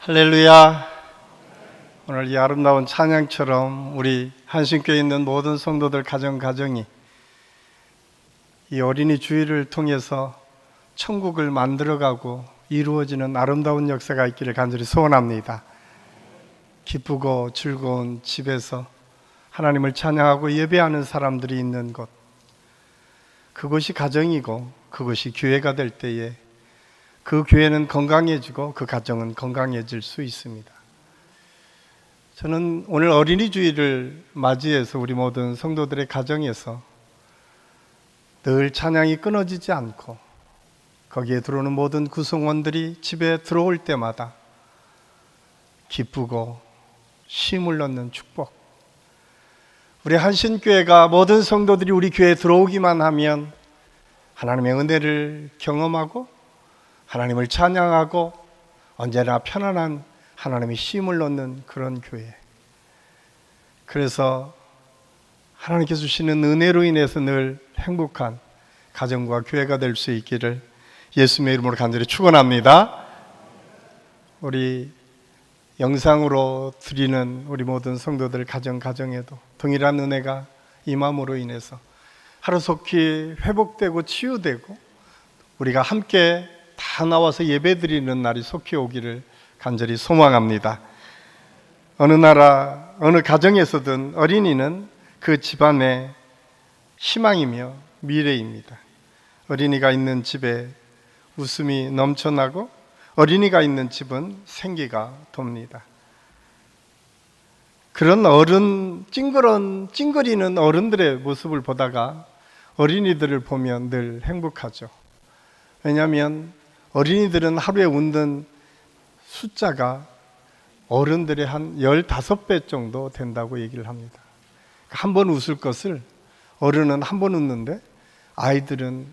할렐루야. 오늘 이 아름다운 찬양처럼 우리 한신교회에 있는 모든 성도들 가정이 이 어린이 주일을 통해서 천국을 만들어가고 이루어지는 아름다운 역사가 있기를 간절히 소원합니다. 기쁘고 즐거운 집에서 하나님을 찬양하고 예배하는 사람들이 있는 곳, 그것이 가정이고 그것이 교회가 될 때에 그 교회는 건강해지고 그 가정은 건강해질 수 있습니다. 저는 오늘 어린이 주일을 맞이해서 우리 모든 성도들의 가정에서 늘 찬양이 끊어지지 않고 거기에 들어오는 모든 구성원들이 집에 들어올 때마다 기쁘고 쉼을 얻는 축복, 우리 한신교회가 모든 성도들이 우리 교회에 들어오기만 하면 하나님의 은혜를 경험하고 하나님을 찬양하고 언제나 편안한 하나님의 쉼을 얻는 그런 교회. 그래서 하나님께서 주시는 은혜로 인해서 늘 행복한 가정과 교회가 될 수 있기를 예수님의 이름으로 간절히 축원합니다. 우리 영상으로 드리는 우리 모든 성도들 가정에도 동일한 은혜가 임함으로 인해서 하루속히 회복되고 치유되고 우리가 함께 다 나와서 예배드리는 날이 속히 오기를 간절히 소망합니다. 어느 나라, 어느 가정에서든 어린이는 그 집안의 희망이며 미래입니다. 어린이가 있는 집에 웃음이 넘쳐나고 어린이가 있는 집은 생기가 돕니다. 그런 찡그리는 어른들의 모습을 보다가 어린이들을 보면 늘 행복하죠. 왜냐하면 어린이들은 하루에 웃는 숫자가 어른들의 한 15배 정도 된다고 얘기를 합니다. 한 번 웃을 것을 어른은 한 번 웃는데 아이들은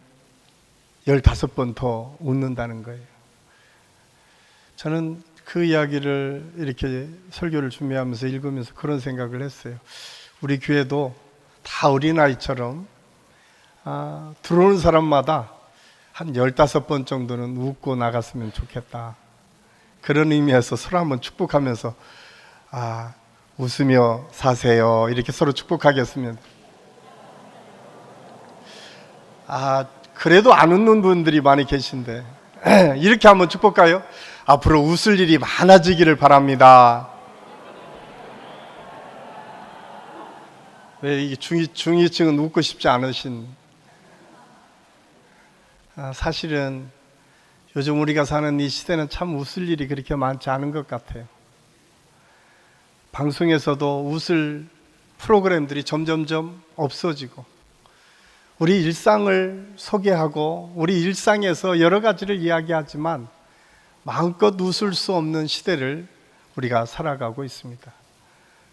15번 더 웃는다는 거예요. 저는 그 이야기를 이렇게 설교를 준비하면서 읽으면서 그런 생각을 했어요. 우리 교회도 다 어린아이처럼 들어오는 사람마다 한 15번 정도는 웃고 나갔으면 좋겠다. 그런 의미에서 서로 한번 축복하면서 웃으며 사세요 이렇게 서로 축복하겠으면, 그래도 안 웃는 분들이 많이 계신데 이렇게 한번 축복할까요? 앞으로 웃을 일이 많아지기를 바랍니다. 왜 이게 중위층은 웃고 싶지 않으신? 사실은 요즘 우리가 사는 이 시대는 참 웃을 일이 그렇게 많지 않은 것 같아요. 방송에서도 웃을 프로그램들이 점점점 없어지고 우리 일상을 소개하고 우리 일상에서 여러 가지를 이야기하지만 마음껏 웃을 수 없는 시대를 우리가 살아가고 있습니다.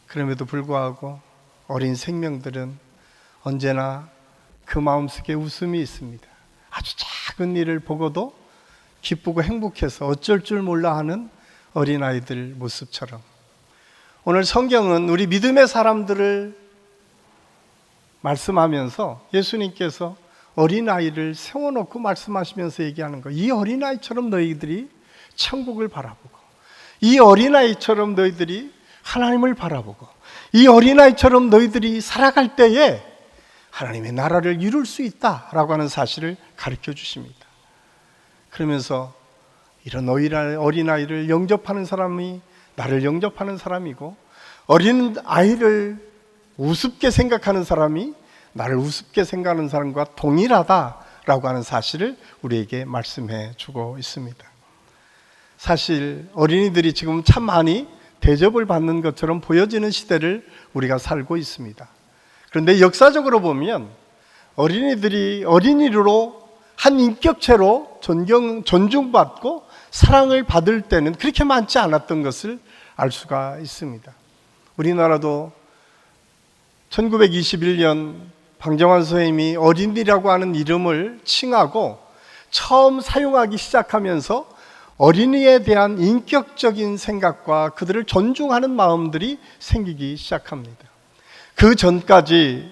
그럼에도 불구하고 어린 생명들은 언제나 그 마음속에 웃음이 있습니다. 아주 작은 일을 보고도 기쁘고 행복해서 어쩔 줄 몰라 하는 어린아이들 모습처럼 오늘 성경은 우리 믿음의 사람들을 말씀하면서 예수님께서 어린아이를 세워놓고 말씀하시면서 얘기하는 거예요. 이 어린아이처럼 너희들이 천국을 바라보고 이 어린아이처럼 너희들이 하나님을 바라보고 이 어린아이처럼 너희들이 살아갈 때에 하나님의 나라를 이룰 수 있다라고 하는 사실을 가르쳐 주십니다. 그러면서 이런 어린아이를 영접하는 사람이 나를 영접하는 사람이고 어린아이를 우습게 생각하는 사람이 나를 우습게 생각하는 사람과 동일하다라고 하는 사실을 우리에게 말씀해 주고 있습니다. 사실 어린이들이 지금 참 많이 대접을 받는 것처럼 보여지는 시대를 우리가 살고 있습니다. 그런데 역사적으로 보면 어린이들이 어린이로 한 인격체로 존중받고 사랑을 받을 때는 그렇게 많지 않았던 것을 알 수가 있습니다. 우리나라도 1921년 방정환 선생님이 어린이라고 하는 이름을 칭하고 처음 사용하기 시작하면서 어린이에 대한 인격적인 생각과 그들을 존중하는 마음들이 생기기 시작합니다. 그 전까지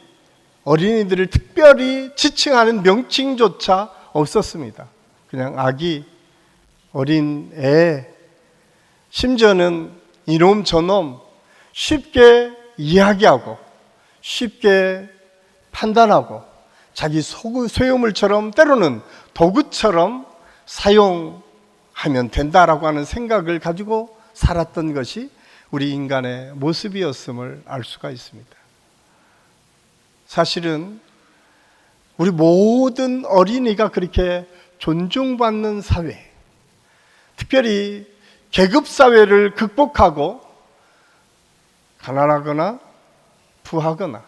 어린이들을 특별히 지칭하는 명칭조차 없었습니다. 그냥 아기, 어린 애, 심지어는 이놈 저놈 쉽게 이야기하고 쉽게 판단하고 자기 소유물처럼 때로는 도구처럼 사용하면 된다라고 하는 생각을 가지고 살았던 것이 우리 인간의 모습이었음을 알 수가 있습니다. 사실은 우리 모든 어린이가 그렇게 존중받는 사회, 특별히 계급사회를 극복하고 가난하거나 부하거나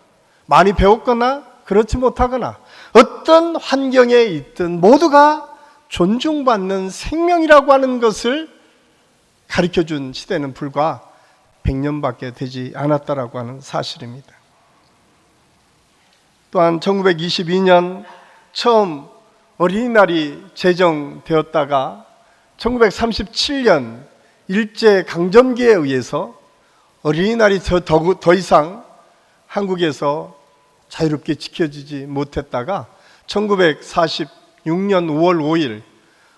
많이 배웠거나 그렇지 못하거나 어떤 환경에 있든 모두가 존중받는 생명이라고 하는 것을 가르쳐준 시대는 불과 100년밖에 되지 않았다라고 하는 사실입니다. 또한 1922년 처음 어린이날이 제정되었다가 1937년 일제강점기에 의해서 어린이날이 더 이상 한국에서 자유롭게 지켜지지 못했다가 1946년 5월 5일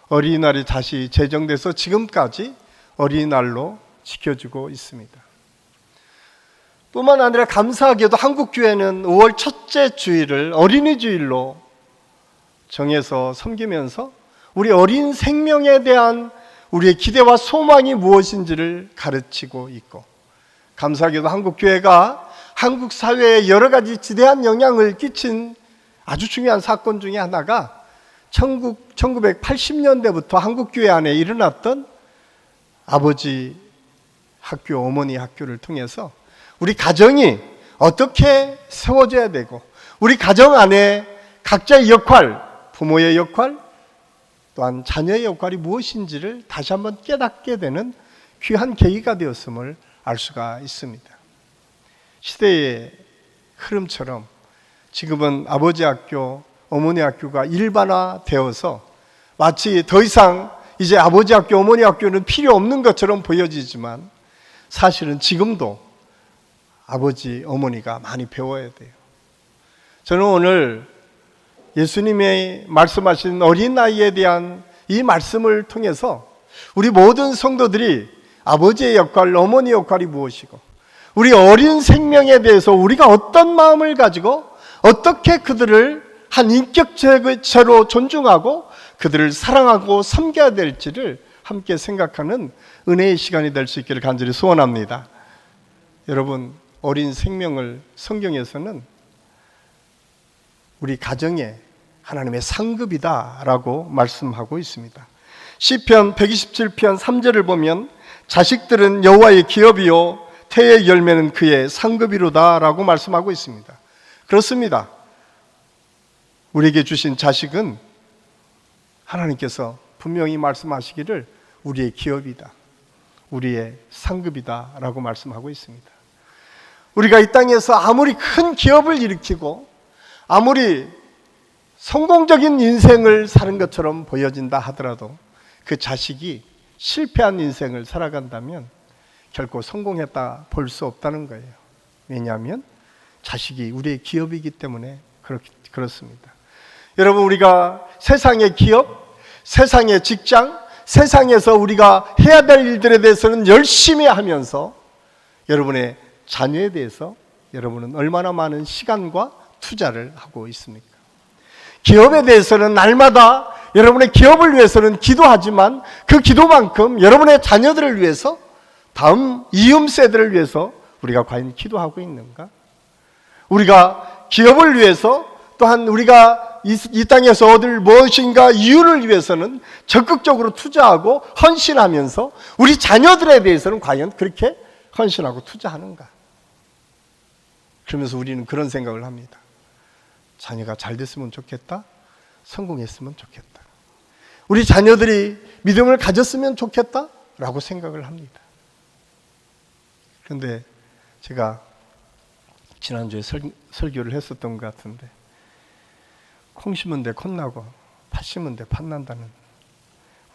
어린이날이 다시 제정돼서 지금까지 어린이날로 지켜지고 있습니다. 뿐만 아니라 감사하게도 한국교회는 5월 첫째 주일을 어린이 주일로 정해서 섬기면서 우리 어린 생명에 대한 우리의 기대와 소망이 무엇인지를 가르치고 있고, 감사하게도 한국교회가 한국 사회에 여러 가지 지대한 영향을 끼친 아주 중요한 사건 중에 하나가 1980년대부터 한국교회 안에 일어났던 아버지 학교, 어머니 학교를 통해서 우리 가정이 어떻게 세워져야 되고 우리 가정 안에 각자의 역할, 부모의 역할, 또한 자녀의 역할이 무엇인지를 다시 한번 깨닫게 되는 귀한 계기가 되었음을 알 수가 있습니다. 시대의 흐름처럼 지금은 아버지 학교, 어머니 학교가 일반화되어서 마치 더 이상 이제 아버지 학교, 어머니 학교는 필요 없는 것처럼 보여지지만 사실은 지금도 아버지, 어머니가 많이 배워야 돼요. 저는 오늘 예수님이 말씀하신 어린아이에 대한 이 말씀을 통해서 우리 모든 성도들이 아버지의 역할, 어머니 역할이 무엇이고 우리 어린 생명에 대해서 우리가 어떤 마음을 가지고 어떻게 그들을 한 인격체로 존중하고 그들을 사랑하고 섬겨야 될지를 함께 생각하는 은혜의 시간이 될 수 있기를 간절히 소원합니다. 여러분, 어린 생명을 성경에서는 우리 가정의 하나님의 상급이다라고 말씀하고 있습니다. 시편 127편 3절을 보면 자식들은 여호와의 기업이요 태의 열매는 그의 상급이로다라고 말씀하고 있습니다. 그렇습니다. 우리에게 주신 자식은 하나님께서 분명히 말씀하시기를 우리의 기업이다, 우리의 상급이다라고 말씀하고 있습니다. 우리가 이 땅에서 아무리 큰 기업을 일으키고 아무리 성공적인 인생을 사는 것처럼 보여진다 하더라도 그 자식이 실패한 인생을 살아간다면 결코 성공했다 볼 수 없다는 거예요. 왜냐하면 자식이 우리의 기업이기 때문에 그렇습니다. 여러분, 우리가 세상의 기업, 세상의 직장, 세상에서 우리가 해야 될 일들에 대해서는 열심히 하면서 여러분의 자녀에 대해서 여러분은 얼마나 많은 시간과 투자를 하고 있습니까? 기업에 대해서는 날마다 여러분의 기업을 위해서는 기도하지만 그 기도만큼 여러분의 자녀들을 위해서, 다음 이음 세대를 위해서 우리가 과연 기도하고 있는가? 우리가 기업을 위해서, 또한 우리가 이 땅에서 얻을 무엇인가 이유를 위해서는 적극적으로 투자하고 헌신하면서 우리 자녀들에 대해서는 과연 그렇게 헌신하고 투자하는가? 그러면서 우리는 그런 생각을 합니다. 자녀가 잘 됐으면 좋겠다, 성공했으면 좋겠다, 우리 자녀들이 믿음을 가졌으면 좋겠다 라고 생각을 합니다. 그런데 제가 지난주에 설교를 했었던 것 같은데, 콩 심은 데 콩나고 팥 심은 데 팥 난다는,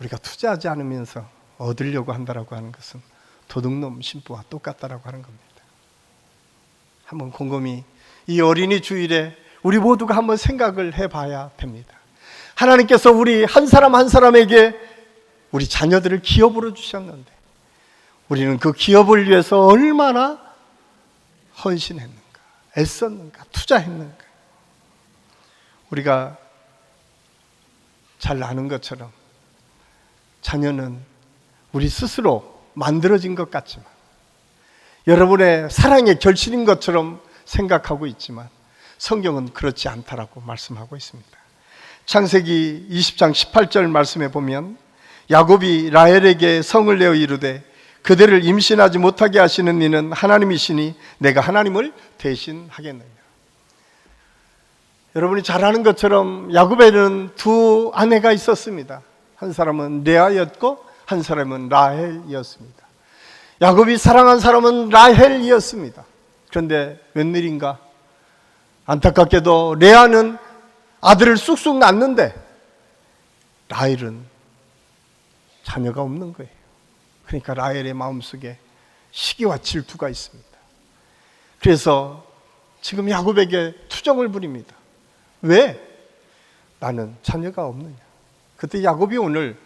우리가 투자하지 않으면서 얻으려고 한다라고 하는 것은 도둑놈 심부와 똑같다라고 하는 겁니다. 한번 곰곰이 이 어린이 주일에 우리 모두가 한번 생각을 해봐야 됩니다. 하나님께서 우리 한 사람 한 사람에게 우리 자녀들을 기업으로 주셨는데 우리는 그 기업을 위해서 얼마나 헌신했는가, 애썼는가, 투자했는가. 우리가 잘 아는 것처럼 자녀는 우리 스스로 만들어진 것 같지만, 여러분의 사랑의 결실인 것처럼 생각하고 있지만 성경은 그렇지 않다라고 말씀하고 있습니다. 창세기 20장 18절 말씀에 보면 야곱이 라헬에게 성을 내어 이르되 그대를 임신하지 못하게 하시는 이는 하나님이시니 내가 하나님을 대신하겠느냐. 여러분이 잘 아는 것처럼 야곱에는 두 아내가 있었습니다. 한 사람은 레아였고 한 사람은 라헬이었습니다. 야곱이 사랑한 사람은 라헬이었습니다. 그런데 웬일인가, 안타깝게도 레아는 아들을 쑥쑥 낳는데 라헬은 자녀가 없는 거예요. 그러니까 라헬의 마음속에 시기와 질투가 있습니다. 그래서 지금 야곱에게 투정을 부립니다. 왜? 나는 자녀가 없느냐. 그때 야곱이 오늘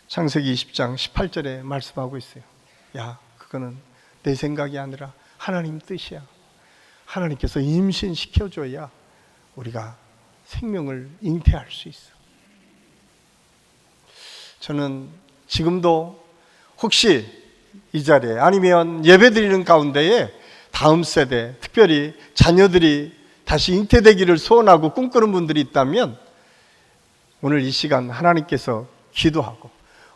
창세기 20장 18절에 말씀하고 있어요. 야, 그거는 내 생각이 아니라 하나님 뜻이야. 하나님께서 임신시켜줘야 우리가 생명을 잉태할 수 있어. 저는 지금도 혹시 이 자리에 아니면 예배드리는 가운데에 다음 세대, 특별히 자녀들이 다시 잉태되기를 소원하고 꿈꾸는 분들이 있다면 오늘 이 시간 하나님께서 기도하고,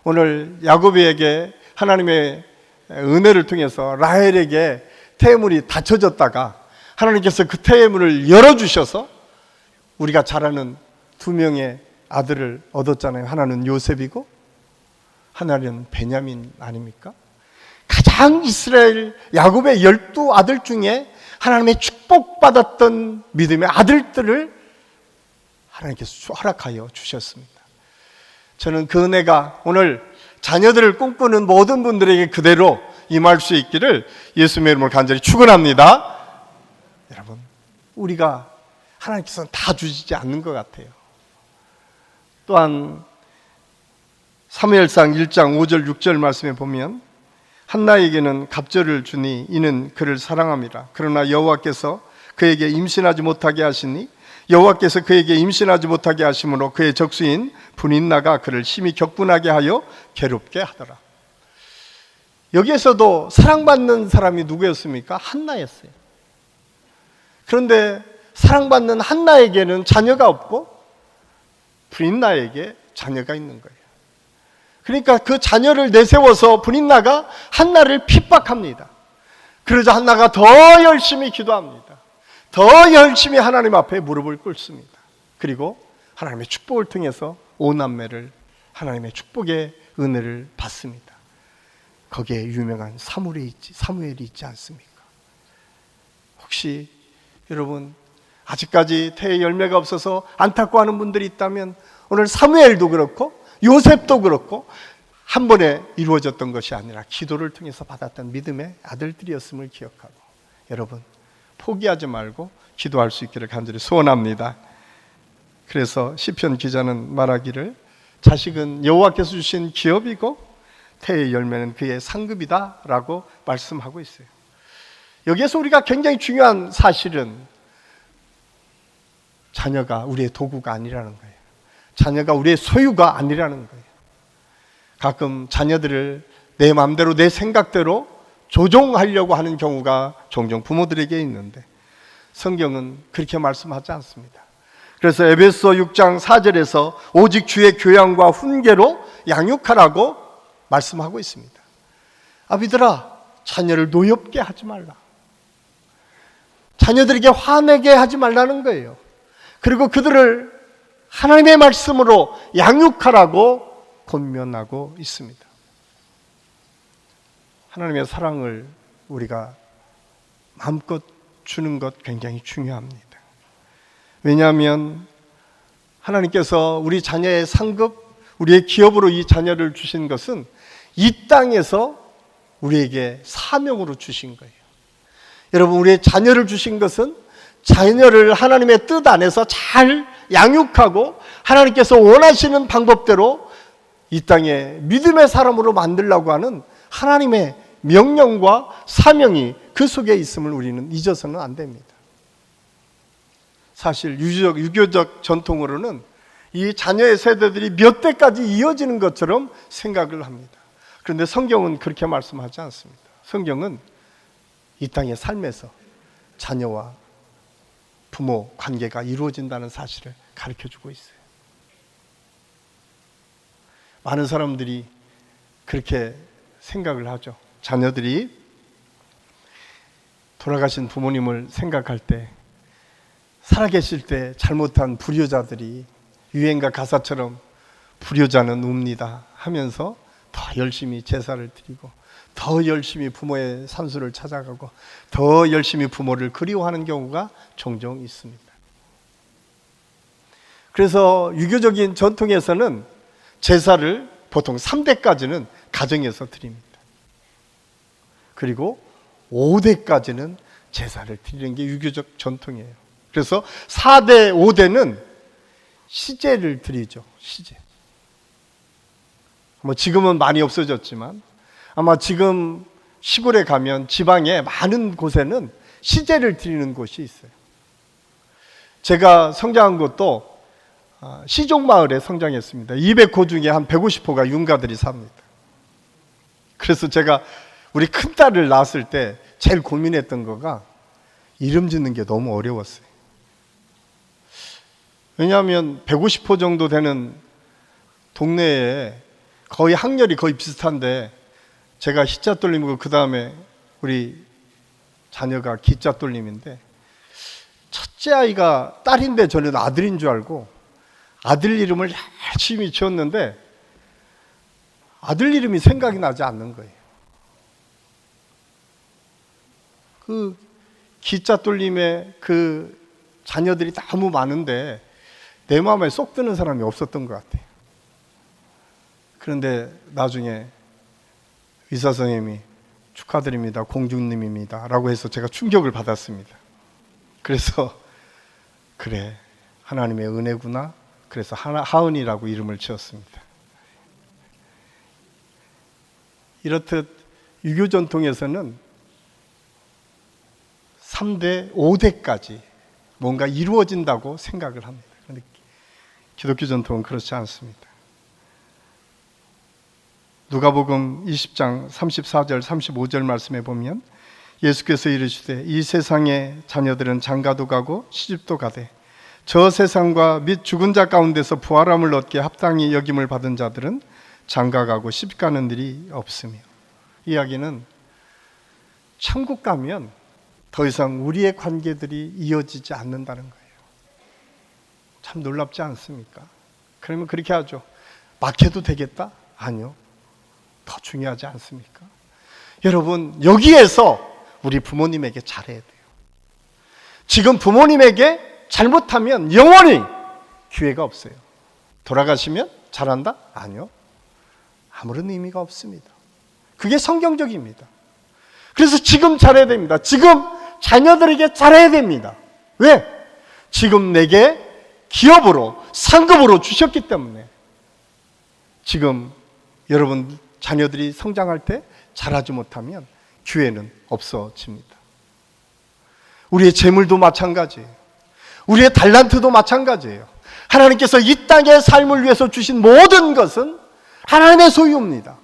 오늘 야곱에게 하나님의 은혜를 통해서 라헬에게 태물이 닫혀졌다가 하나님께서 그 태물을 열어주셔서 우리가 잘 아는 두 명의 아들을 얻었잖아요. 하나는 요셉이고 하나는 베냐민 아닙니까? 가장 이스라엘 야곱의 12아들 중에 하나님의 축복받았던 믿음의 아들들을 하나님께서 허락하여 주셨습니다. 저는 그 은혜가 오늘 자녀들을 꿈꾸는 모든 분들에게 그대로 임할 수 있기를 예수님의 이름으로 간절히 축원합니다. 여러분, 우리가 하나님께서는 다 주시지 않는 것 같아요. 또한 사무엘상 1장 5절 6절 말씀에 보면 한나에게는 갑절을 주니 이는 그를 사랑함이라. 그러나 여호와께서 그에게 임신하지 못하게 하시니 여호와께서 그에게 임신하지 못하게 하심으로 그의 적수인 분인나가 그를 심히 격분하게 하여 괴롭게 하더라. 여기에서도 사랑받는 사람이 누구였습니까? 한나였어요. 그런데 사랑받는 한나에게는 자녀가 없고 분인나에게 자녀가 있는 거예요. 그러니까 그 자녀를 내세워서 분인나가 한나를 핍박합니다. 그러자 한나가 더 열심히 기도합니다. 더 열심히 하나님 앞에 무릎을 꿇습니다. 그리고 하나님의 축복을 통해서 오남매를, 하나님의 축복의 은혜를 받습니다. 거기에 유명한 사무엘이 있지 않습니까? 혹시 여러분 아직까지 태의 열매가 없어서 안타까워하는 분들이 있다면 오늘 사무엘도 그렇고 요셉도 그렇고 한 번에 이루어졌던 것이 아니라 기도를 통해서 받았던 믿음의 아들들이었음을 기억하고, 여러분 포기하지 말고 기도할 수 있기를 간절히 소원합니다. 그래서 시편 기자는 말하기를 자식은 여호와께서 주신 기업이고 태의 열매는 그의 상급이다 라고 말씀하고 있어요. 여기에서 우리가 굉장히 중요한 사실은 자녀가 우리의 도구가 아니라는 거예요. 자녀가 우리의 소유가 아니라는 거예요. 가끔 자녀들을 내 마음대로 내 생각대로 조종하려고 하는 경우가 종종 부모들에게 있는데 성경은 그렇게 말씀하지 않습니다. 그래서 에베소 6장 4절에서 오직 주의 교양과 훈계로 양육하라고 말씀하고 있습니다. 아비들아, 자녀를 노엽게 하지 말라. 자녀들에게 화내게 하지 말라는 거예요. 그리고 그들을 하나님의 말씀으로 양육하라고 권면하고 있습니다. 하나님의 사랑을 우리가 마음껏 주는 것 굉장히 중요합니다. 왜냐하면 하나님께서 우리 자녀의 상급, 우리의 기업으로 이 자녀를 주신 것은 이 땅에서 우리에게 사명으로 주신 거예요. 여러분, 우리의 자녀를 주신 것은 자녀를 하나님의 뜻 안에서 잘 양육하고 하나님께서 원하시는 방법대로 이 땅에 믿음의 사람으로 만들려고 하는 하나님의 명령과 사명이 그 속에 있음을 우리는 잊어서는 안 됩니다. 사실 유교적 전통으로는 이 자녀의 세대들이 몇 대까지 이어지는 것처럼 생각을 합니다. 그런데 성경은 그렇게 말씀하지 않습니다. 성경은 이 땅의 삶에서 자녀와 부모 관계가 이루어진다는 사실을 가르쳐주고 있어요. 많은 사람들이 그렇게 생각을 하죠. 자녀들이 돌아가신 부모님을 생각할 때, 살아계실 때 잘못한 불효자들이 유행가 가사처럼 불효자는 웁니다 하면서 더 열심히 제사를 드리고 더 열심히 부모의 산수를 찾아가고 더 열심히 부모를 그리워하는 경우가 종종 있습니다. 그래서 유교적인 전통에서는 제사를 보통 3대까지는 가정에서 드립니다. 그리고 5대까지는 제사를 드리는 게 유교적 전통이에요. 그래서 4대, 5대는 시제를 드리죠. 시제. 뭐 지금은 많이 없어졌지만 아마 지금 시골에 가면 지방에 많은 곳에는 시제를 드리는 곳이 있어요. 제가 성장한 곳도 시종마을에 성장했습니다. 200호 중에 한 150호가 윤가들이 삽니다. 그래서 제가 우리 큰딸을 낳았을 때 제일 고민했던 거가 이름 짓는 게 너무 어려웠어요. 왜냐하면 150호 정도 되는 동네에 거의 학렬이 거의 비슷한데 제가 희자 돌림이고 그 다음에 우리 자녀가 기자 돌림인데 첫째 아이가 딸인데 저는 아들인 줄 알고 아들 이름을 열심히 지었는데 아들 이름이 생각이 나지 않는 거예요. 그 기자 돌림에 그 자녀들이 너무 많은데 내 마음에 쏙 드는 사람이 없었던 것 같아요. 그런데 나중에 의사 선생님이 축하드립니다. 공주님입니다. 라고 해서 제가 충격을 받았습니다. 그래서 그래, 하나님의 은혜구나. 그래서 하은이라고 이름을 지었습니다. 이렇듯 유교 전통에서는 3대, 5대까지 뭔가 이루어진다고 생각을 합니다. 그런데 기독교 전통은 그렇지 않습니다. 누가복음 20장 34절 35절 말씀에 보면 예수께서 이르시되 이 세상의 자녀들은 장가도 가고 시집도 가되 저 세상과 및 죽은 자 가운데서 부활함을 얻게 합당히 여김을 받은 자들은 장가 가고 시집 가는 일이 없으며, 이야기는 천국 가면 더 이상 우리의 관계들이 이어지지 않는다는 거예요. 참 놀랍지 않습니까? 그러면 그렇게 하죠. 막해도 되겠다? 아니요. 더 중요하지 않습니까? 여러분, 여기에서 우리 부모님에게 잘해야 돼요. 지금 부모님에게 잘못하면 영원히 기회가 없어요. 돌아가시면 잘한다? 아니요. 아무런 의미가 없습니다. 그게 성경적입니다. 그래서 지금 잘해야 됩니다. 지금 자녀들에게 잘해야 됩니다. 왜? 지금 내게 기업으로, 상급으로 주셨기 때문에. 지금 여러분 자녀들이 성장할 때 잘하지 못하면 기회는 없어집니다. 우리의 재물도 마찬가지예요. 우리의 달란트도 마찬가지예요. 하나님께서 이 땅의 삶을 위해서 주신 모든 것은 하나님의 소유입니다.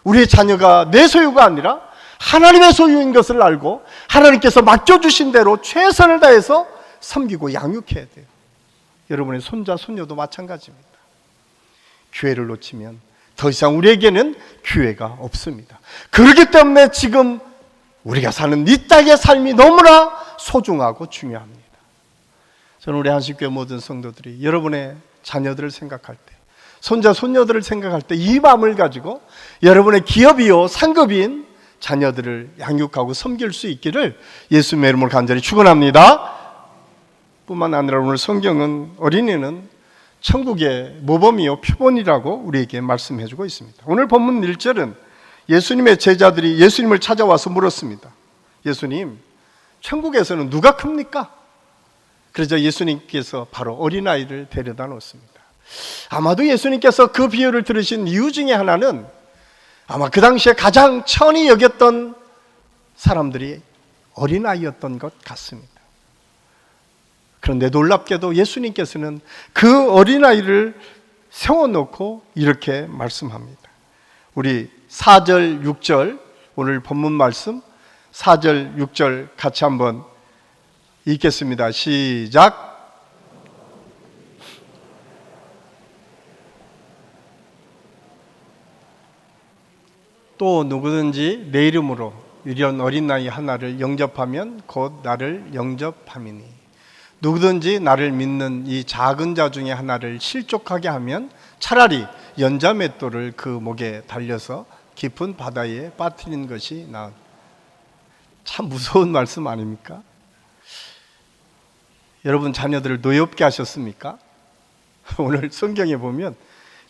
우리의 자녀가 내 소유가 아니라 하나님의 소유인 것을 알고 하나님께서 맡겨주신 대로 최선을 다해서 섬기고 양육해야 돼요. 여러분의 손자, 손녀도 마찬가지입니다. 기회를 놓치면 더 이상 우리에게는 기회가 없습니다. 그렇기 때문에 지금 우리가 사는 이 땅의 삶이 너무나 소중하고 중요합니다. 저는 우리 한식교회 모든 성도들이 여러분의 자녀들을 생각할 때, 손자, 손녀들을 생각할 때 이 마음을 가지고 여러분의 기업이요 상급인 자녀들을 양육하고 섬길 수 있기를 예수님의 이름으로 간절히 축원합니다. 뿐만 아니라 오늘 성경은 어린이는 천국의 모범이요 표본이라고 우리에게 말씀해주고 있습니다. 오늘 본문 1절은 예수님의 제자들이 예수님을 찾아와서 물었습니다. 예수님, 천국에서는 누가 큽니까? 그러자 예수님께서 바로 어린아이를 데려다 놓습니다. 아마도 예수님께서 그 비유를 들으신 이유 중에 하나는 아마 그 당시에 가장 천히 여겼던 사람들이 어린아이였던 것 같습니다. 그런데 놀랍게도 예수님께서는 그 어린아이를 세워놓고 이렇게 말씀합니다. 우리 4절, 6절, 오늘 본문 말씀 4절, 6절 같이 한번 읽겠습니다. 시작. 또 누구든지 내 이름으로 이런 어린 나이 하나를 영접하면 곧 나를 영접함이니 누구든지 나를 믿는 이 작은 자 중에 하나를 실족하게 하면 차라리 연자맷돌을 그 목에 달려서 깊은 바다에 빠뜨리는 것이 나은. 참 무서운 말씀 아닙니까? 여러분 자녀들을 노엽게 하셨습니까? 오늘 성경에 보면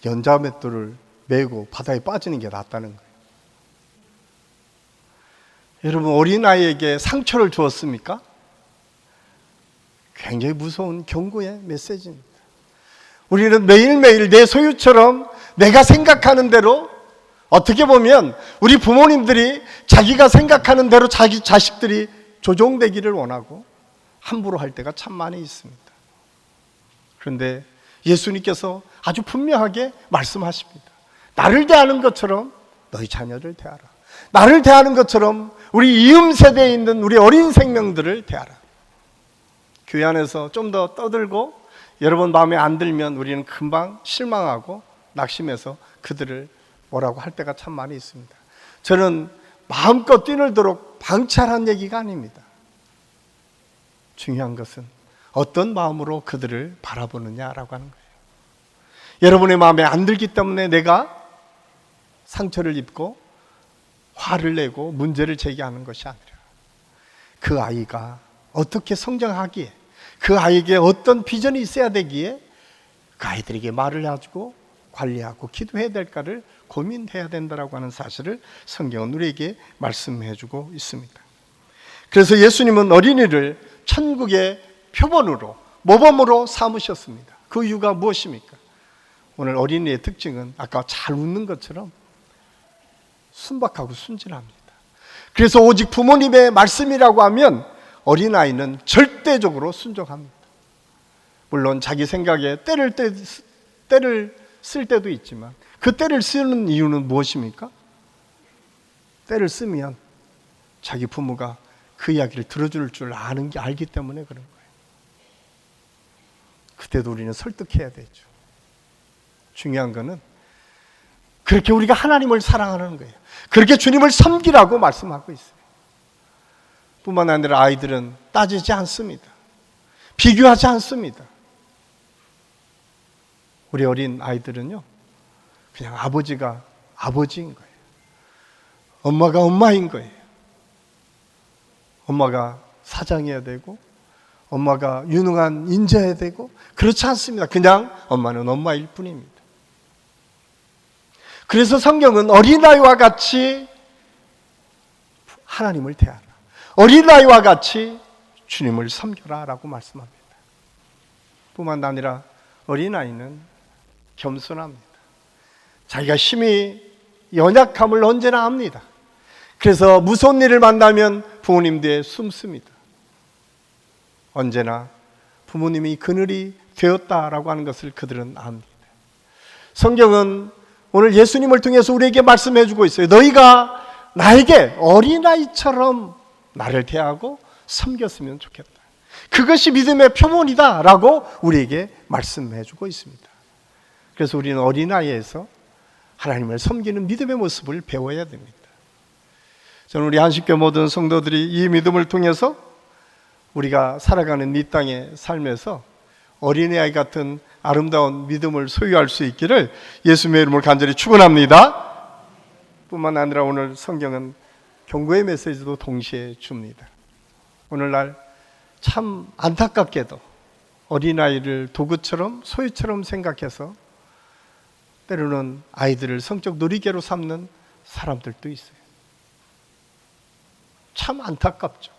연자맷돌을 메고 바다에 빠지는 게 낫다는 거예요. 여러분 어린아이에게 상처를 주었습니까? 굉장히 무서운 경고의 메시지입니다. 우리는 매일매일 내 소유처럼 내가 생각하는 대로, 어떻게 보면 우리 부모님들이 자기가 생각하는 대로 자기 자식들이 조종되기를 원하고 함부로 할 때가 참 많이 있습니다. 그런데 예수님께서 아주 분명하게 말씀하십니다. 나를 대하는 것처럼 너희 자녀를 대하라. 나를 대하는 것처럼 우리 이음 세대에 있는 우리 어린 생명들을 대하라. 교회 안에서 좀 더 떠들고 여러분 마음에 안 들면 우리는 금방 실망하고 낙심해서 그들을 뭐라고 할 때가 참 많이 있습니다. 저는 마음껏 뛰놀도록 방치하라는 얘기가 아닙니다. 중요한 것은 어떤 마음으로 그들을 바라보느냐라고 하는 거예요. 여러분의 마음에 안 들기 때문에 내가 상처를 입고 화를 내고 문제를 제기하는 것이 아니라 그 아이가 어떻게 성장하기에, 그 아이에게 어떤 비전이 있어야 되기에 그 아이들에게 말을 해주고 관리하고 기도해야 될까를 고민해야 된다라고 하는 사실을 성경은 우리에게 말씀해주고 있습니다. 그래서 예수님은 어린이를 천국의 표본으로, 모범으로 삼으셨습니다. 그 이유가 무엇입니까? 오늘 어린이의 특징은 아까 잘 웃는 것처럼 순박하고 순진합니다. 그래서 오직 부모님의 말씀이라고 하면 어린아이는 절대적으로 순종합니다. 물론 자기 생각에 때를 쓸 때도 있지만 그 때를 쓰는 이유는 무엇입니까? 때를 쓰면 자기 부모가 그 이야기를 들어줄 줄 알기 때문에 그런 거예요. 그때도 우리는 설득해야 되죠. 중요한 거는 그렇게 우리가 하나님을 사랑하는 거예요. 그렇게 주님을 섬기라고 말씀하고 있어요. 뿐만 아니라 아이들은 따지지 않습니다. 비교하지 않습니다. 우리 어린 아이들은요, 그냥 아버지가 아버지인 거예요. 엄마가 엄마인 거예요. 엄마가 사장이어야 되고 엄마가 유능한 인재여야 되고 그렇지 않습니다. 그냥 엄마는 엄마일 뿐입니다. 그래서 성경은 어린아이와 같이 하나님을 대하라, 어린아이와 같이 주님을 섬겨라 라고 말씀합니다. 뿐만 아니라 어린아이는 겸손합니다. 자기가 힘이 연약함을 언제나 압니다. 그래서 무서운 일을 만나면 부모님 뒤에 숨습니다. 언제나 부모님이 그늘이 되었다라고 하는 것을 그들은 압니다. 성경은 오늘 예수님을 통해서 우리에게 말씀해 주고 있어요. 너희가 나에게 어린아이처럼 나를 대하고 섬겼으면 좋겠다. 그것이 믿음의 표본이다 라고 우리에게 말씀해 주고 있습니다. 그래서 우리는 어린아이에서 하나님을 섬기는 믿음의 모습을 배워야 됩니다. 저는 우리 안식교 모든 성도들이 이 믿음을 통해서 우리가 살아가는 이 땅의 삶에서 어린아이 같은 아름다운 믿음을 소유할 수 있기를 예수님의 이름으로 간절히 축원합니다. 뿐만 아니라 오늘 성경은 경고의 메시지도 동시에 줍니다. 오늘날 참 안타깝게도 어린아이를 도구처럼 소유처럼 생각해서 때로는 아이들을 성적 놀이개로 삼는 사람들도 있어요. 참 안타깝죠.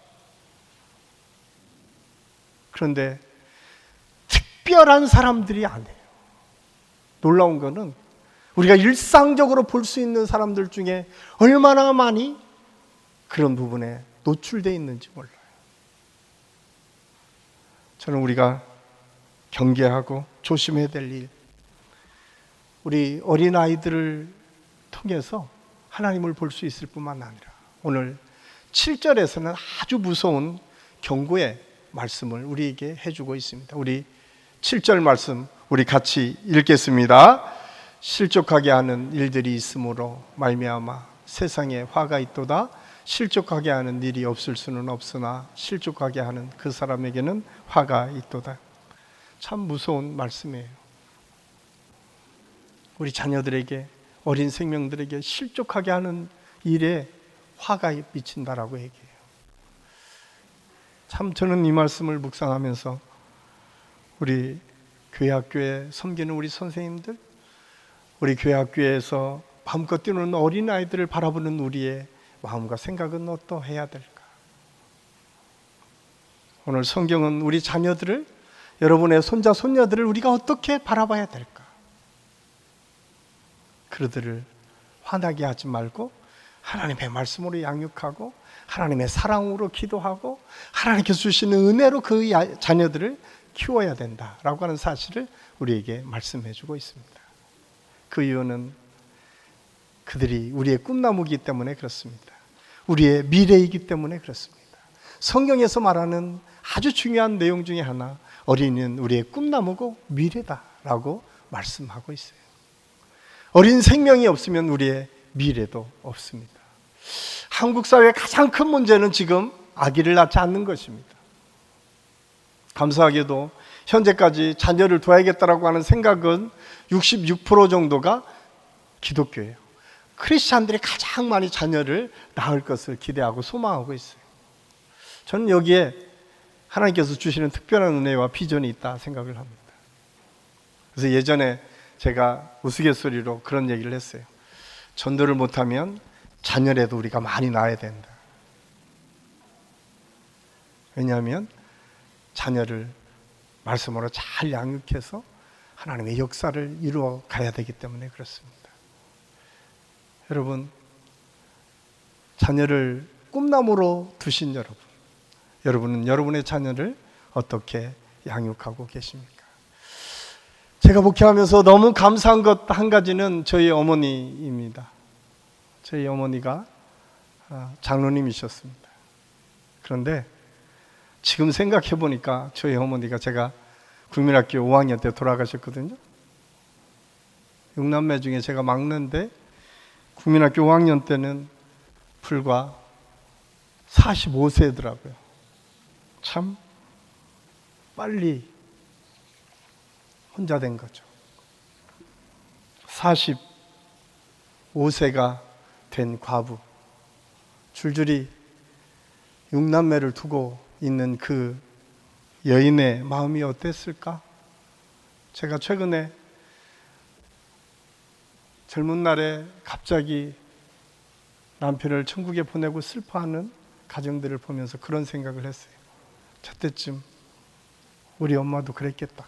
그런데 특별한 사람들이 아니에요. 놀라운 거는 우리가 일상적으로 볼 수 있는 사람들 중에 얼마나 많이 그런 부분에 노출되어 있는지 몰라요. 저는 우리가 경계하고 조심해야 될 일, 우리 어린아이들을 통해서 하나님을 볼 수 있을 뿐만 아니라 오늘 7절에서는 아주 무서운 경고의 말씀을 우리에게 해주고 있습니다. 우리 7절 말씀 우리 같이 읽겠습니다. 실족하게 하는 일들이 있으므로 말미암아 세상에 화가 있도다. 실족하게 하는 일이 없을 수는 없으나 실족하게 하는 그 사람에게는 화가 있도다. 참 무서운 말씀이에요. 우리 자녀들에게, 어린 생명들에게 실족하게 하는 일에 화가 미친다라고 얘기해요. 참 저는 이 말씀을 묵상하면서 우리 교회 학교에 섬기는 우리 선생님들, 우리 교회 학교에서 마음껏 뛰노는 어린아이들을 바라보는 우리의 마음과 생각은 어떠해야 될까? 오늘 성경은 우리 자녀들을, 여러분의 손자 손녀들을 우리가 어떻게 바라봐야 될까? 그들을 화나게 하지 말고 하나님의 말씀으로 양육하고 하나님의 사랑으로 기도하고 하나님께서 주시는 은혜로 그 자녀들을 키워야 된다라고 하는 사실을 우리에게 말씀해 주고 있습니다. 그 이유는 그들이 우리의 꿈나무이기 때문에 그렇습니다. 우리의 미래이기 때문에 그렇습니다. 성경에서 말하는 아주 중요한 내용 중에 하나, 어린이는 우리의 꿈나무고 미래다라고 말씀하고 있어요. 어린 생명이 없으면 우리의 미래도 없습니다. 한국 사회의 가장 큰 문제는 지금 아기를 낳지 않는 것입니다. 감사하게도 현재까지 자녀를 둬야겠다라고 하는 생각은 66% 정도가 기독교예요. 크리스찬들이 가장 많이 자녀를 낳을 것을 기대하고 소망하고 있어요. 저는 여기에 하나님께서 주시는 특별한 은혜와 비전이 있다 생각을 합니다. 그래서 예전에 제가 우스갯소리로 그런 얘기를 했어요. 전도를 못하면 자녀라도 우리가 많이 낳아야 된다. 왜냐하면 자녀를 말씀으로 잘 양육해서 하나님의 역사를 이루어 가야 되기 때문에 그렇습니다. 여러분, 자녀를 꿈나무로 두신 여러분은 여러분의 자녀를 어떻게 양육하고 계십니까? 제가 목회하면서 너무 감사한 것 한 가지는 저희 어머니입니다. 저희 어머니가 장로님이셨습니다. 그런데 지금 생각해 보니까 저희 어머니가, 제가 국민학교 5학년 때 돌아가셨거든요. 6남매 중에 제가 막내인데 국민학교 5학년 때는 불과 45세더라고요. 참 빨리 혼자 된 거죠. 45세가 된 과부, 줄줄이 6남매를 두고 있는 그 여인의 마음이 어땠을까? 제가 최근에 젊은 날에 갑자기 남편을 천국에 보내고 슬퍼하는 가정들을 보면서 그런 생각을 했어요. 저때쯤 우리 엄마도 그랬겠다.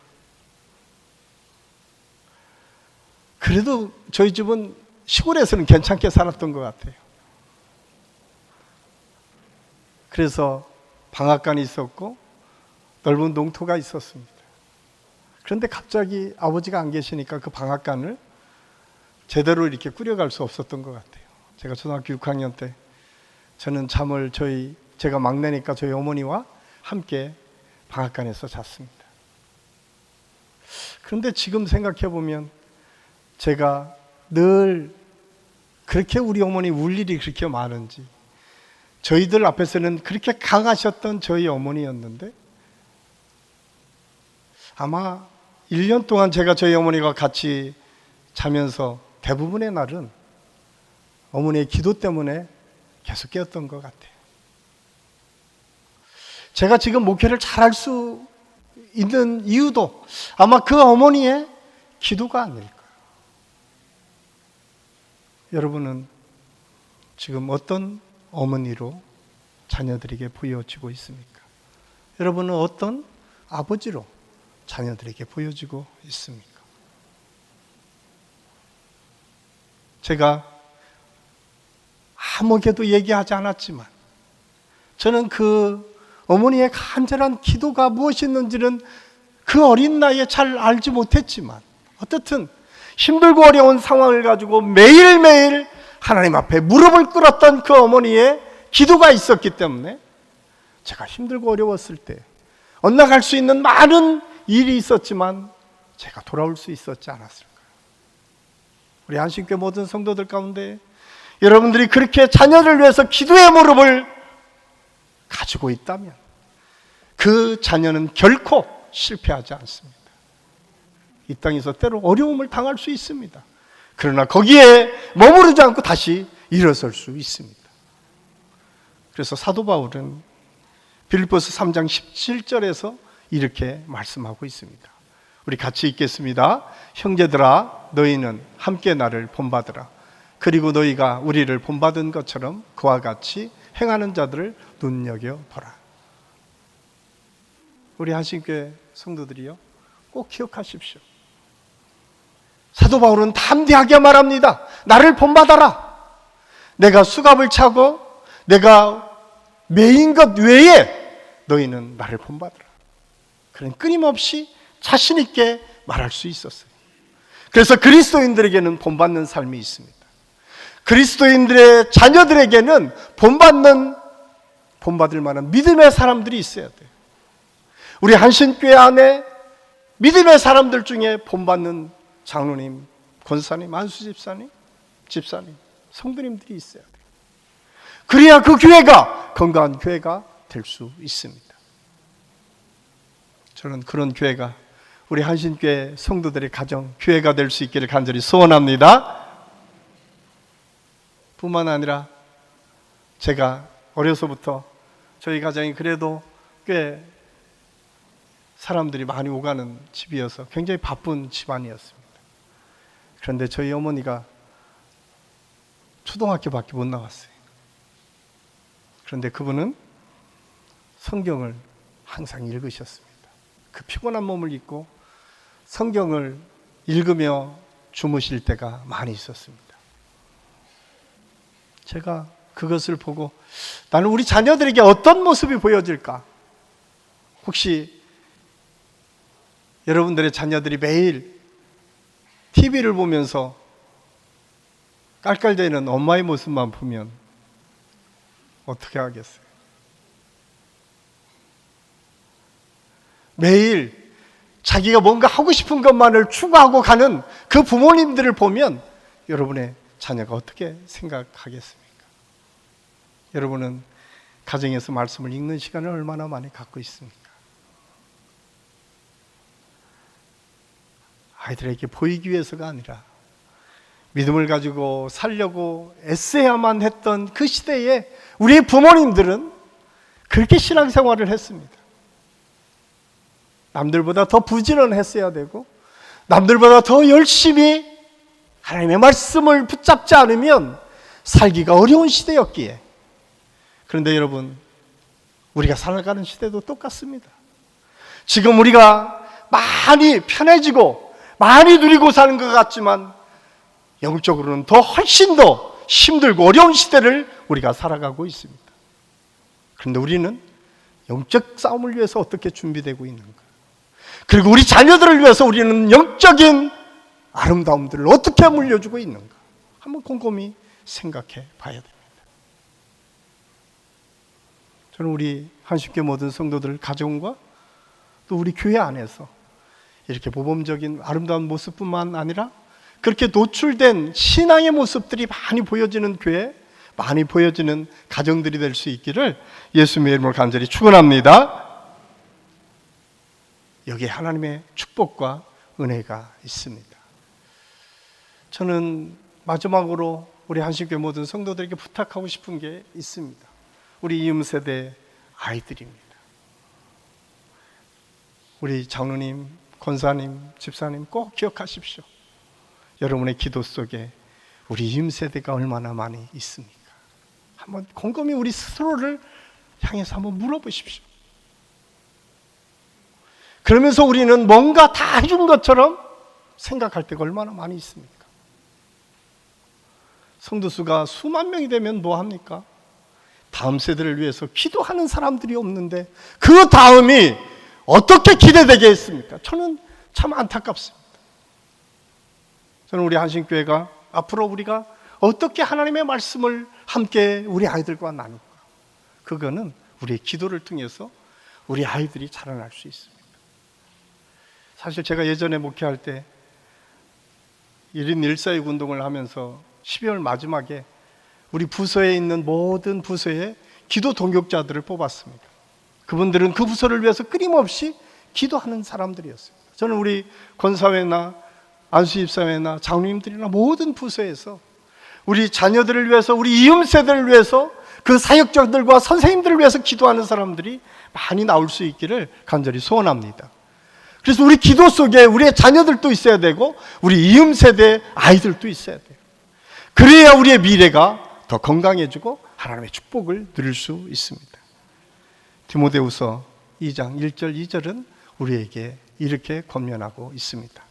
그래도 저희 집은 시골에서는 괜찮게 살았던 것 같아요. 그래서 방앗간이 있었고 넓은 농토가 있었습니다. 그런데 갑자기 아버지가 안 계시니까 그 방앗간을 제대로 이렇게 꾸려갈 수 없었던 것 같아요. 제가 초등학교 6학년 때 저는 잠을 제가 막내니까 저희 어머니와 함께 방앗간에서 잤습니다. 그런데 지금 생각해 보면 제가 늘 그렇게 우리 어머니 울 일이 그렇게 많은지, 저희들 앞에서는 그렇게 강하셨던 저희 어머니였는데 아마 1년 동안 제가 저희 어머니가 같이 자면서 대부분의 날은 어머니의 기도 때문에 계속 깨었던 것 같아요. 제가 지금 목회를 잘할 수 있는 이유도 아마 그 어머니의 기도가 아닐까. 여러분은 지금 어떤 어머니로 자녀들에게 보여지고 있습니까? 여러분은 어떤 아버지로 자녀들에게 보여지고 있습니까? 제가 아무에게도 얘기하지 않았지만 저는 그 어머니의 간절한 기도가 무엇이었는지는 그 어린 나이에 잘 알지 못했지만 어떻든 힘들고 어려운 상황을 가지고 매일매일 하나님 앞에 무릎을 꿇었던 그 어머니의 기도가 있었기 때문에 제가 힘들고 어려웠을 때 엇나갈 수 있는 많은 일이 있었지만 제가 돌아올 수 있었지 않았을까요? 우리 한신교회 모든 성도들 가운데 여러분들이 그렇게 자녀를 위해서 기도의 무릎을 가지고 있다면 그 자녀는 결코 실패하지 않습니다. 이 땅에서 때로 어려움을 당할 수 있습니다. 그러나 거기에 머무르지 않고 다시 일어설 수 있습니다. 그래서 사도 바울은 빌립보서 3장 17절에서 이렇게 말씀하고 있습니다. 우리 같이 읽겠습니다. 형제들아 너희는 함께 나를 본받으라. 그리고 너희가 우리를 본받은 것처럼 그와 같이 행하는 자들을 눈여겨보라. 우리 한신교회 성도들이요, 꼭 기억하십시오. 사도 바울은 담대하게 말합니다. 나를 본받아라. 내가 수갑을 차고 내가 매인 것 외에 너희는 나를 본받으라. 그는 끊임없이 자신 있게 말할 수 있었어요. 그래서 그리스도인들에게는 본받는 삶이 있습니다. 그리스도인들의 자녀들에게는 본받을 만한 믿음의 사람들이 있어야 돼요. 우리 한신교회 안에 믿음의 사람들 중에 본받는 장로님, 권사님, 안수집사님, 집사님, 성도님들이 있어야 돼요. 그래야 그 교회가 건강한 교회가 될 수 있습니다. 저는 그런 교회가 우리 한신교회 성도들의 가정, 교회가 될 수 있기를 간절히 소원합니다. 뿐만 아니라 제가 어려서부터 저희 가정이 그래도 꽤 사람들이 많이 오가는 집이어서 굉장히 바쁜 집안이었습니다. 그런데 저희 어머니가 초등학교밖에 못 나왔어요. 그런데 그분은 성경을 항상 읽으셨습니다. 그 피곤한 몸을 잊고 성경을 읽으며 주무실 때가 많이 있었습니다. 제가 그것을 보고 나는 우리 자녀들에게 어떤 모습이 보여질까? 혹시 여러분들의 자녀들이 매일 TV를 보면서 깔깔대는 엄마의 모습만 보면 어떻게 하겠어요? 매일 자기가 뭔가 하고 싶은 것만을 추구하고 가는 그 부모님들을 보면 여러분의 자녀가 어떻게 생각하겠습니까? 여러분은 가정에서 말씀을 읽는 시간을 얼마나 많이 갖고 있습니까? 아이들에게 보이기 위해서가 아니라 믿음을 가지고 살려고 애써야만 했던 그 시대에 우리 부모님들은 그렇게 신앙생활을 했습니다. 남들보다 더 부지런했어야 되고 남들보다 더 열심히 하나님의 말씀을 붙잡지 않으면 살기가 어려운 시대였기에. 그런데 여러분, 우리가 살아가는 시대도 똑같습니다. 지금 우리가 많이 편해지고 많이 누리고 사는 것 같지만 영적으로는 더 훨씬 더 힘들고 어려운 시대를 우리가 살아가고 있습니다. 그런데 우리는 영적 싸움을 위해서 어떻게 준비되고 있는가? 그리고 우리 자녀들을 위해서 우리는 영적인 아름다움들을 어떻게 물려주고 있는가? 한번 곰곰이 생각해 봐야 됩니다. 저는 우리 한식교회 모든 성도들 가정과 또 우리 교회 안에서 이렇게 모범적인 아름다운 모습뿐만 아니라 그렇게 노출된 신앙의 모습들이 많이 보여지는 교회, 많이 보여지는 가정들이 될 수 있기를 예수님의 이름으로 간절히 축원합니다. 여기에 하나님의 축복과 은혜가 있습니다. 저는 마지막으로 우리 한식교회 모든 성도들에게 부탁하고 싶은 게 있습니다. 우리 이음세대 아이들입니다. 우리 장로님, 권사님, 집사님 꼭 기억하십시오. 여러분의 기도 속에 우리 이음세대가 얼마나 많이 있습니까? 한번 곰곰이 우리 스스로를 향해서 한번 물어보십시오. 그러면서 우리는 뭔가 다 해준 것처럼 생각할 때가 얼마나 많이 있습니까? 성도 수가 수만 명이 되면 뭐 합니까? 다음 세대를 위해서 기도하는 사람들이 없는데 그 다음이 어떻게 기대되게 했습니까? 저는 참 안타깝습니다. 저는 우리 한신교회가 앞으로 우리가 어떻게 하나님의 말씀을 함께 우리 아이들과 나눌까? 그거는 우리의 기도를 통해서 우리 아이들이 자라날 수 있습니다. 사실 제가 예전에 목회할 때 1인 1사육 운동을 하면서 12월 마지막에 우리 부서에 있는 모든 부서에 기도 동역자들을 뽑았습니다. 그분들은 그 부서를 위해서 끊임없이 기도하는 사람들이었습니다. 저는 우리 권사회나 안수집사회나 장로님들이나 모든 부서에서 우리 자녀들을 위해서, 우리 이음 세대를 위해서, 그 사역자들과 선생님들을 위해서 기도하는 사람들이 많이 나올 수 있기를 간절히 소원합니다. 그래서 우리 기도 속에 우리의 자녀들도 있어야 되고 우리 이음 세대 아이들도 있어야 돼요. 그래야 우리의 미래가 더 건강해지고 하나님의 축복을 누릴 수 있습니다. 디모데후서 2장 1절 2절은 우리에게 이렇게 권면하고 있습니다.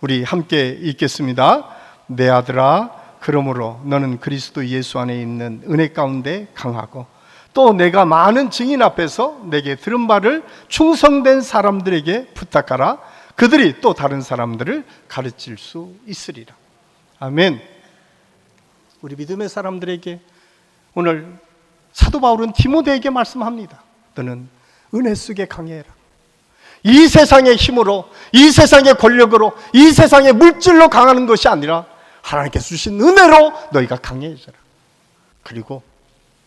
우리 함께 읽겠습니다. 내 아들아, 그러므로 너는 그리스도 예수 안에 있는 은혜 가운데 강하고 또 내가 많은 증인 앞에서 내게 들은 바를 충성된 사람들에게 부탁하라. 그들이 또 다른 사람들을 가르칠 수 있으리라. 아멘. 우리 믿음의 사람들에게 오늘 사도 바울은 디모데에게 말씀합니다. 너는 은혜 속에 강해라. 이 세상의 힘으로, 이 세상의 권력으로, 이 세상의 물질로 강하는 것이 아니라 하나님께서 주신 은혜로 너희가 강해져라. 그리고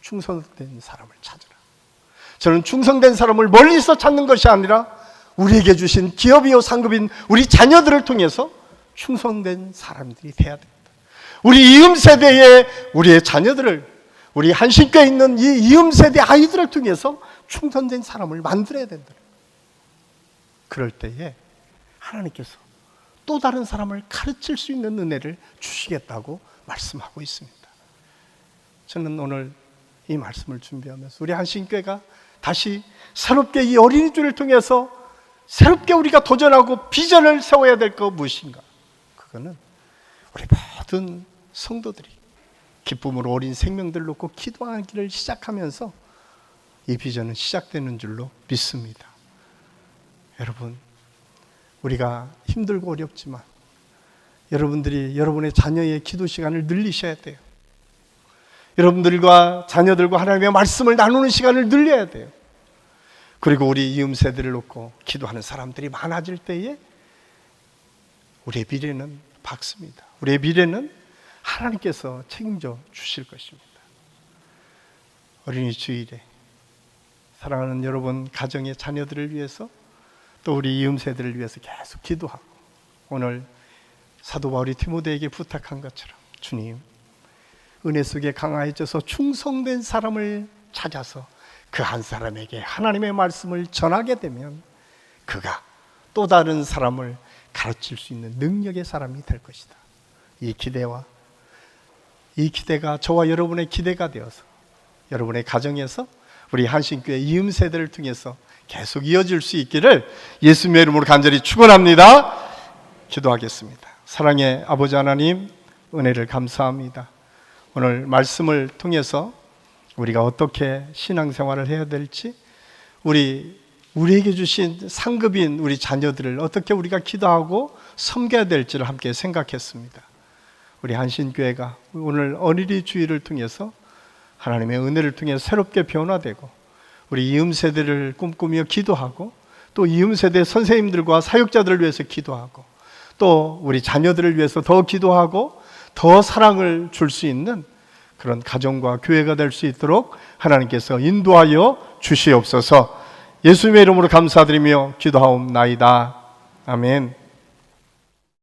충성된 사람을 찾으라. 저는 충성된 사람을 멀리서 찾는 것이 아니라 우리에게 주신 기업이요 상급인 우리 자녀들을 통해서 충성된 사람들이 돼야 됩니다. 우리 이음 세대의 우리의 자녀들을, 우리 한신교에 있는 이 이음 세대 아이들을 통해서 충성된 사람을 만들어야 된다. 그럴 때에 하나님께서 또 다른 사람을 가르칠 수 있는 은혜를 주시겠다고 말씀하고 있습니다. 저는 오늘 이 말씀을 준비하면서 우리 한신교회가 다시 새롭게 이 어린이 주를 통해서 새롭게 우리가 도전하고 비전을 세워야 될 것 무엇인가? 그거는 우리 모든 성도들이 기쁨으로 어린 생명들 놓고 기도하기를 시작하면서 이 비전은 시작되는 줄로 믿습니다. 여러분, 우리가 힘들고 어렵지만 여러분들이 여러분의 자녀의 기도 시간을 늘리셔야 돼요. 여러분들과 자녀들과 하나님의 말씀을 나누는 시간을 늘려야 돼요. 그리고 우리 이음 세대를 놓고 기도하는 사람들이 많아질 때에 우리의 미래는 밝습니다. 우리의 미래는 하나님께서 책임져 주실 것입니다. 어린이 주일에 사랑하는 여러분 가정의 자녀들을 위해서 또 우리 이음 세대를 위해서 계속 기도하고 오늘 사도 바울이 디모데에게 부탁한 것처럼 주님, 은혜 속에 강화해져서 충성된 사람을 찾아서 그 한 사람에게 하나님의 말씀을 전하게 되면 그가 또 다른 사람을 가르칠 수 있는 능력의 사람이 될 것이다. 이 기대가 저와 여러분의 기대가 되어서 여러분의 가정에서 우리 한신교회 이음 세대를 통해서 계속 이어질 수 있기를 예수님의 이름으로 간절히 축원합니다. 기도하겠습니다. 사랑의 아버지 하나님, 은혜를 감사합니다. 오늘 말씀을 통해서 우리가 어떻게 신앙생활을 해야 될지, 우리에게 주신 상급인 우리 자녀들을 어떻게 우리가 기도하고 섬겨야 될지를 함께 생각했습니다. 우리 한신교회가 오늘 어린이 주일을 통해서 하나님의 은혜를 통해서 새롭게 변화되고 우리 이음 세대를 꿈꾸며 기도하고 또 이음 세대 선생님들과 사역자들을 위해서 기도하고 또 우리 자녀들을 위해서 더 기도하고 더 사랑을 줄 수 있는 그런 가정과 교회가 될 수 있도록 하나님께서 인도하여 주시옵소서. 예수님의 이름으로 감사드리며 기도하옵나이다. 아멘.